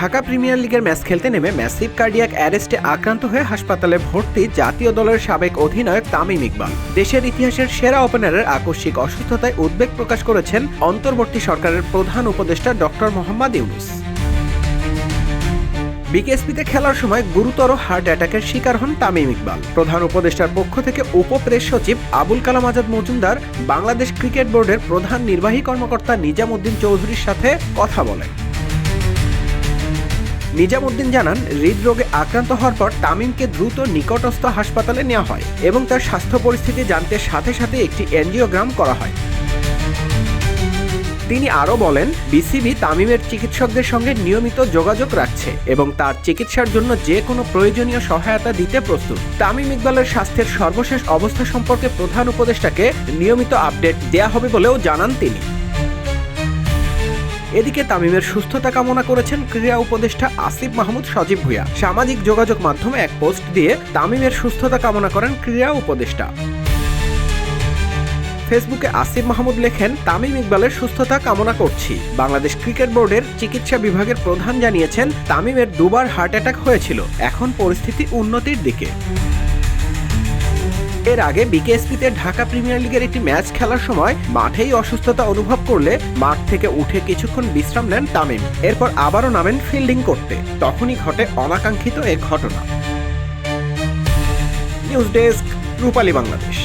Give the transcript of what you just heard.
Dhaka premier লিগের match খেলতে নেমে ম্যাসিভ কার্ডিয়াক অ্যারেস্টে আক্রান্ত হয়ে হাসপাতালে ভর্তি জাতীয় দলের সাবেক অধিনায়ক তামিম ইকবাল। দেশের ইতিহাসের সেরা ওপেনারের আকস্মিক অসুস্থতায় উদ্বেগ প্রকাশ করেছেন অন্তর্বর্তী সরকারের প্রধান উপদেষ্টা ডক্টর মোহাম্মদ ইউনূস। বিকেএসপিতে খেলার সময় গুরুতর হার্ট অ্যাটাকের শিকার হন তামিম ইকবাল। প্রধান উপদেষ্টার পক্ষ থেকে উপপ্রেস সচিব আবুল কালাম আজাদ মজুমদার বাংলাদেশ ক্রিকেট বোর্ডের প্রধান নির্বাহী কর্মকর্তা নিজামুদ্দিন চৌধুরীর সাথে কথা বলেন। নিজামুদ্দিন জানান, হৃদরোগে আক্রান্ত হওয়ার পর তামিমকে দ্রুত নিকটস্থ হাসপাতালে নেওয়া হয় এবং তার স্বাস্থ্য পরিস্থিতি জানতে সাথে সাথে একটি এনজিওগ্রাম করা হয়। তিনি আরও বলেন, বিসিবি তামিমের চিকিৎসকদের সঙ্গে নিয়মিত যোগাযোগ রাখছে এবং তার চিকিৎসার জন্য যে কোনো প্রয়োজনীয় সহায়তা দিতে প্রস্তুত। তামিম ইকবালের স্বাস্থ্যের সর্বশেষ অবস্থা সম্পর্কে প্রধান উপদেষ্টাকে নিয়মিত আপডেট দেয়া হবে বলেও জানান তিনি। এদিকে তামিমের সুস্থতা কামনা করেছেন ক্রীড়া উপদেষ্টা আসিফ মাহমুদ সজীব ভুঁইয়া। সামাজিক যোগাযোগ মাধ্যমে এক পোস্ট দিয়ে তামিমের সুস্থতা কামনা করেন ক্রীড়া উপদেষ্টা। ফেসবুকে আসিফ মাহমুদ লেখেন, তামিম ইকবালের সুস্থতা কামনা করছি। বাংলাদেশ ক্রিকেট বোর্ডের চিকিৎসা বিভাগের প্রধান জানিয়েছেন, তামিমের দুবার হার্ট অ্যাটাক হয়েছিল, এখন পরিস্থিতি উন্নতির দিকে। এর আগে বিকেএসপিতে ঢাকা প্রিমিয়ার লিগের একটি ম্যাচ খেলার সময় মাঠেই অসুস্থতা অনুভব করলে মাঠ থেকে উঠে কিছুক্ষণ বিশ্রাম নেন তামিম। এরপর আবারও নামেন ফিল্ডিং করতে। তখনই ঘটে অনাকাঙ্ক্ষিত এক ঘটনা। নিউজ ডেস্ক, রূপালী বাংলাদেশ।